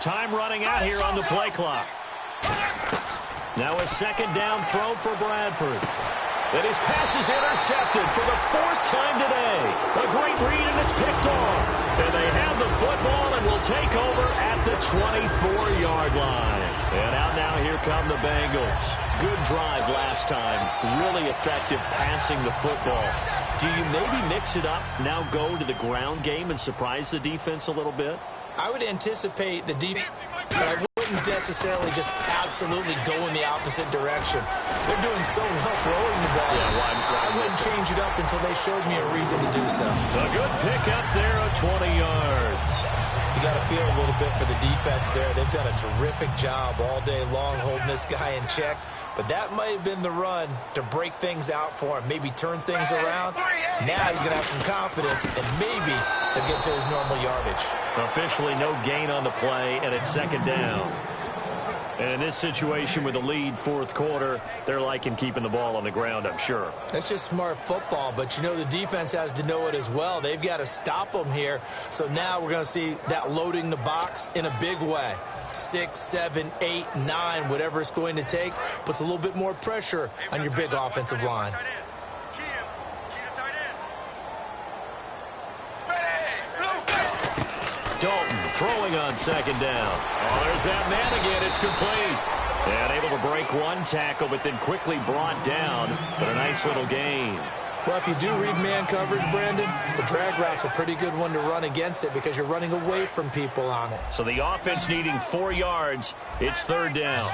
Time running out here on the play clock. Now a second down throw for Bradford. And his pass is intercepted for the 4th time today. A great read, and it's picked off. And they have the football and will take over at the 24-yard line. And out now, here come the Bengals. Good drive last time. Really effective passing the football. Do you maybe mix it up, now go to the ground game and surprise the defense a little bit? I would anticipate the defense, but I wouldn't necessarily just absolutely go in the opposite direction. They're doing so well throwing the ball. I wouldn't change it up until they showed me a reason to do so. A good pick up there at 20 yards. You got to feel a little bit for the defense there. They've done a terrific job all day long holding this guy in check. But that might have been the run to break things out for him, maybe turn things around. Now he's going to have some confidence, and maybe he'll get to his normal yardage. Officially no gain on the play, and it's second down. And in this situation with the lead 4th quarter, they're liking keeping the ball on the ground, I'm sure. That's just smart football, but you know the defense has to know it as well. They've got to stop them here. So now we're going to see that loading the box in a big way. 6, 7, 8, 9, whatever it's going to take, puts a little bit more pressure on your big offensive line. Dalton throwing on second down. Oh, there's that man again. It's complete. And able to break one tackle, but then quickly brought down. But a nice little gain. Well, if you do read man coverage, Brandon, the drag route's a pretty good one to run against it because you're running away from people on it. So the offense needing 4 yards. It's 3rd down.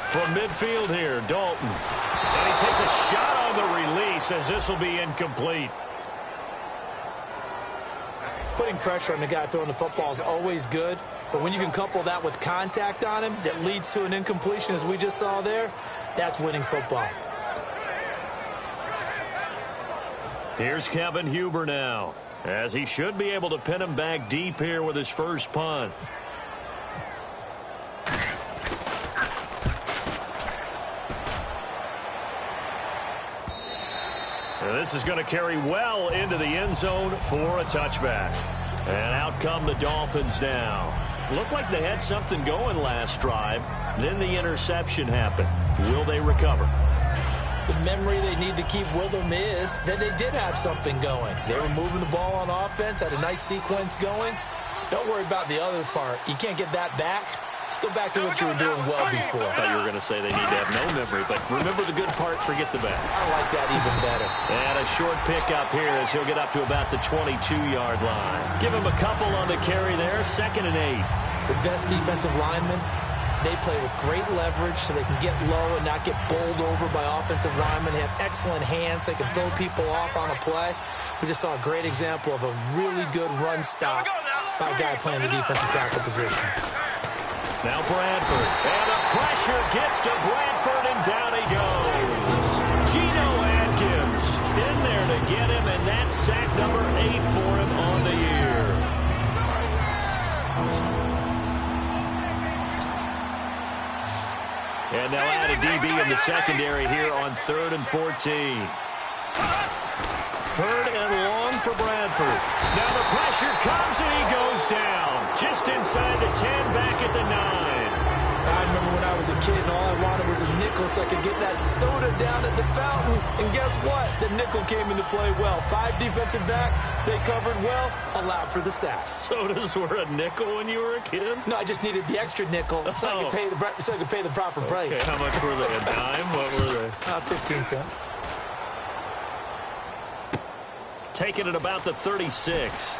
From midfield here, Dalton. And he takes a shot on the release as this will be incomplete. Putting pressure on the guy throwing the football is always good, but when you can couple that with contact on him that leads to an incompletion, as we just saw there, that's winning football. Here's Kevin Huber now, as he should be able to pin him back deep here with his first punt. And this is going to carry well into the end zone for a touchback. And out come the Dolphins now. Looked like they had something going last drive. Then the interception happened. Will they recover? The memory they need to keep with them is that they did have something going. They were moving the ball on offense, had a nice sequence going. Don't worry about the other part. You can't get that back. Let's go back to what you were doing well before. I thought you were going to say they need to have no memory, but remember the good part, forget the bad. I like that even better. And a short pickup here as he'll get up to about the 22-yard line. Give him a couple on the carry there, 2nd and 8. The best defensive linemen, they play with great leverage so they can get low and not get bowled over by offensive linemen. They have excellent hands. They can throw people off on a play. We just saw a great example of a really good run stop by a guy playing the defensive tackle position. Now Bradford, and the pressure gets to Bradford, and down he goes. Geno Atkins in there to get him, and that's sack number 8 for him on the year. And now add a DB in the secondary here on 3rd and 14. 3rd and long for Bradford. Now the pressure comes, and he goes down. Just inside the 10, back at the 9. I remember when I was a kid and all I wanted was a nickel so I could get that soda down at the fountain. And guess what? The nickel came into play well. 5 defensive backs, they covered well, allowed for the sacks. Sodas were a nickel when you were a kid? No, I just needed the extra nickel so I could pay the proper price. Okay, how much were they? A dime? What were they? 15 cents. Taken at about the 36.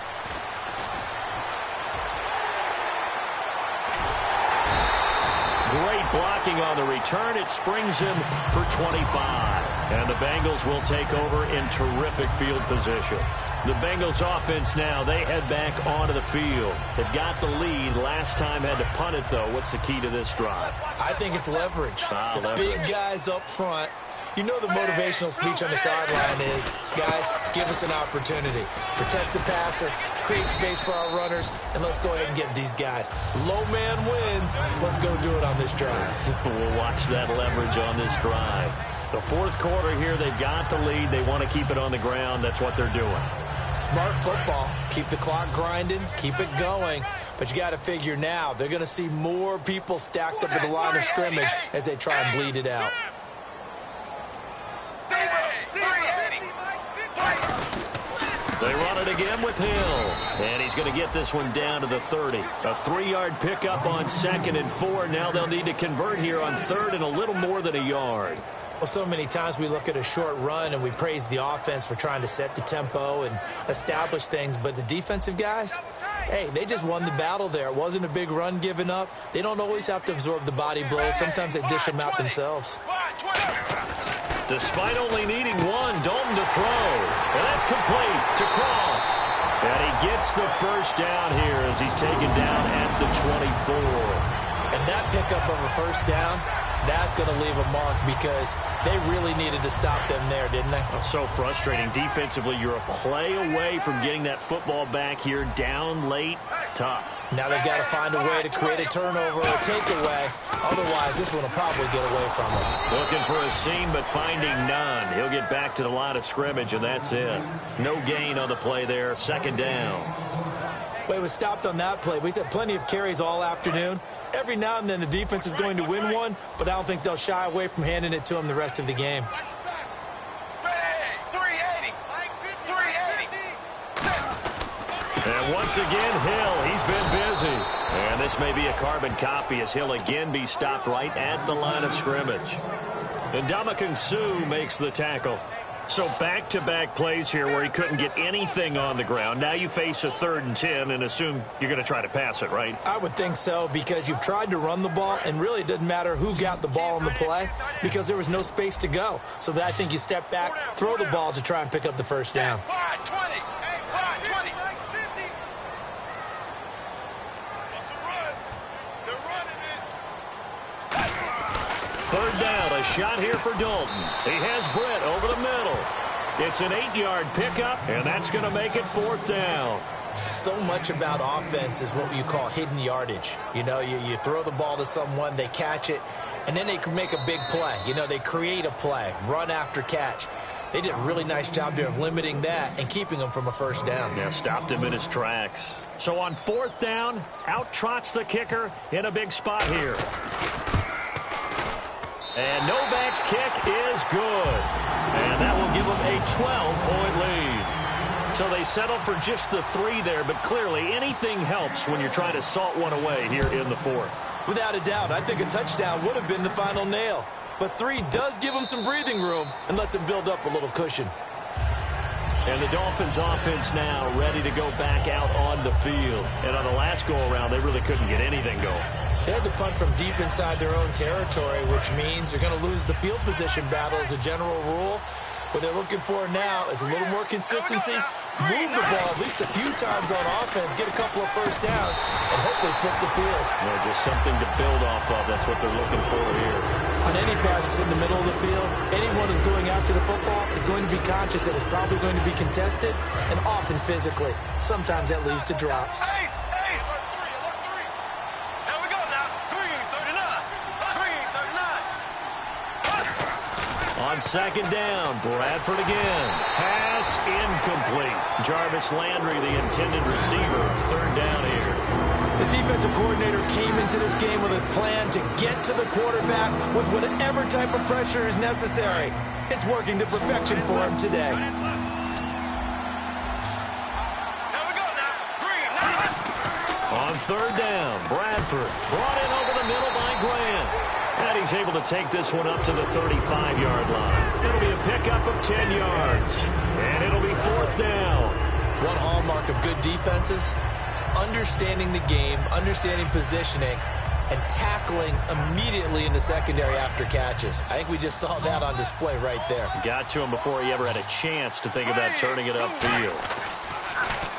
Great blocking on the return. It springs him for 25. And the Bengals will take over in terrific field position. The Bengals offense now, they head back onto the field. They've got the lead. Last time had to punt it, though. What's the key to this drive? I think it's leverage. The big guys up front. You know the motivational speech on the sideline is, guys, give us an opportunity. Protect the passer, create space for our runners, and let's go ahead and get these guys. Low man wins. Let's go do it on this drive. We'll watch that leverage on this drive. The fourth quarter here, they've got the lead. They want to keep it on the ground. That's what they're doing. Smart football. Keep the clock grinding. Keep it going. But you got to figure now, they're going to see more people stacked up at the line of scrimmage as they try and bleed it out. They run it again with Hill. And he's going to get this one down to the 30. A 3-yard pickup on 2nd and 4. Now they'll need to convert here on 3rd and a little more than a yard. Well, so many times we look at a short run and we praise the offense for trying to set the tempo and establish things. But the defensive guys, hey, they just won the battle there. It wasn't a big run given up. They don't always have to absorb the body blows. Sometimes they dish them out themselves. Despite only needing one, Dalton to throw. And that's complete to Croft. And he gets the first down here as he's taken down at the 24. And that pickup of a first down, that's going to leave a mark because they really needed to stop them there, didn't they? Oh, so frustrating. Defensively, you're a play away from getting that football back here down late. Tough. Now they've got to find a way to create a turnover or takeaway. Otherwise, this one will probably get away from them. Looking for a seam, but finding none. He'll get back to the line of scrimmage, and that's it. No gain on the play there. 2nd down. Well, he was stopped on that play. We've had plenty of carries all afternoon. Every now and then the defense is going to win one, but I don't think they'll shy away from handing it to him the rest of the game. And once again, Hill, he's been busy. And this may be a carbon copy as he'll again be stopped right at the line of scrimmage. And Ndamukong Suh makes the tackle. So back-to-back plays here where he couldn't get anything on the ground. Now you face a 3rd and 10 and assume you're going to try to pass it, right? I would think so because you've tried to run the ball, and really it doesn't matter who got the ball on the play because there was no space to go. So I think you step back, throw the ball to try and pick up the first down. 3rd down, a shot here for Dalton. He has Britt over the middle. It's an 8-yard pickup, and that's going to make it 4th down. So much about offense is what you call hidden yardage. You know, you throw the ball to someone, they catch it, and then they can make a big play. You know, they create a play, run after catch. They did a really nice job there of limiting that and keeping him from a first down. Yeah, stopped him in his tracks. So on 4th down, out trots the kicker in a big spot here. And Novak's kick is good. And that will give them a 12-point lead. So they settle for just the 3 there, but clearly anything helps when you're trying to salt one away here in the 4th. Without a doubt, I think a touchdown would have been the final nail. But 3 does give them some breathing room and lets them build up a little cushion. And the Dolphins offense now ready to go back out on the field. And on the last go-around, they really couldn't get anything going. They had to punt from deep inside their own territory, which means they're going to lose the field position battle as a general rule. What they're looking for now is a little more consistency, move the ball at least a few times on offense, get a couple of first downs, and hopefully flip the field. Just something to build off of. That's what they're looking for here. On any passes in the middle of the field, anyone who's going after the football is going to be conscious that it's probably going to be contested and often physically. Sometimes that leads to drops. On 2nd down, Bradford again. Pass incomplete. Jarvis Landry, the intended receiver. 3rd down here. The defensive coordinator came into this game with a plan to get to the quarterback with whatever type of pressure is necessary. It's working to perfection for him today. On 3rd down, Bradford brought in over the middle by Grant. And he's able to take this one up to the 35-yard line. It'll be a pickup of 10 yards. And it'll be 4th down. One hallmark of good defenses is understanding the game, understanding positioning, and tackling immediately in the secondary after catches. I think we just saw that on display right there. Got to him before he ever had a chance to think about turning it upfield.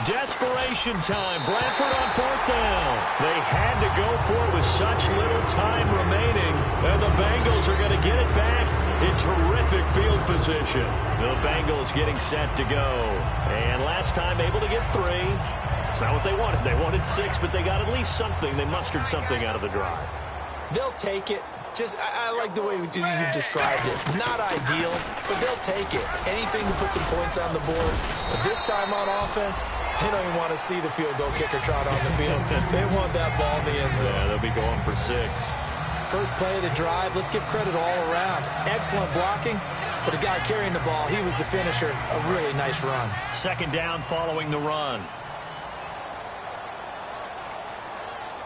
Desperation time. Bradford on 4th down. They had to go for it with such little time remaining. And the Bengals are going to get it back in terrific field position. The Bengals getting set to go. And last time able to get 3. It's not what they wanted. They wanted 6, but they got at least something. They mustered something out of the drive. They'll take it. I like the way you described it. Not ideal, but they'll take it. Anything to put some points on the board. But this time on offense, they don't even want to see the field goal kicker trot on the field. They want that ball in the end zone. Yeah, they'll be going for 6. First play of the drive, let's give credit all around. Excellent blocking, but the guy carrying the ball, he was the finisher. A really nice run. Second down following the run.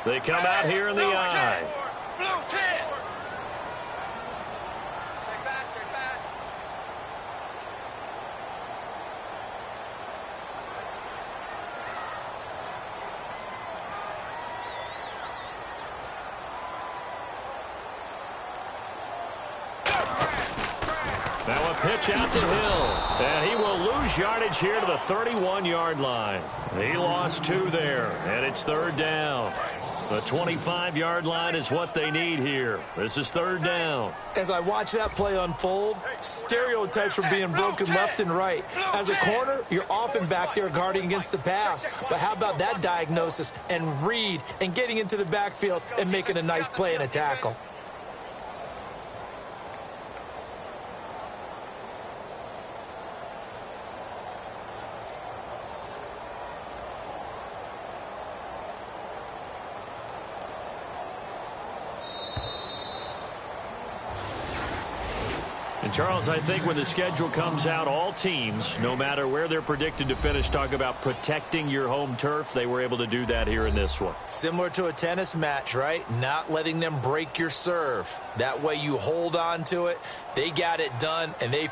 They come out here in the I. Blue 10. Check back. Now a pitch out to Hill. And he will lose yardage here to the 31-yard line. He lost 2 there, and it's third down. The 25-yard line is what they need here. This is third down. As I watch that play unfold, stereotypes were being broken left and right. As a corner, you're often back there guarding against the pass. But how about that diagnosis and read and getting into the backfield and making a nice play and a tackle? And, Charles, I think when the schedule comes out, all teams, no matter where they're predicted to finish, talk about protecting your home turf. They were able to do that here in this one. Similar to a tennis match, right? Not letting them break your serve. That way you hold on to it. They got it done, and they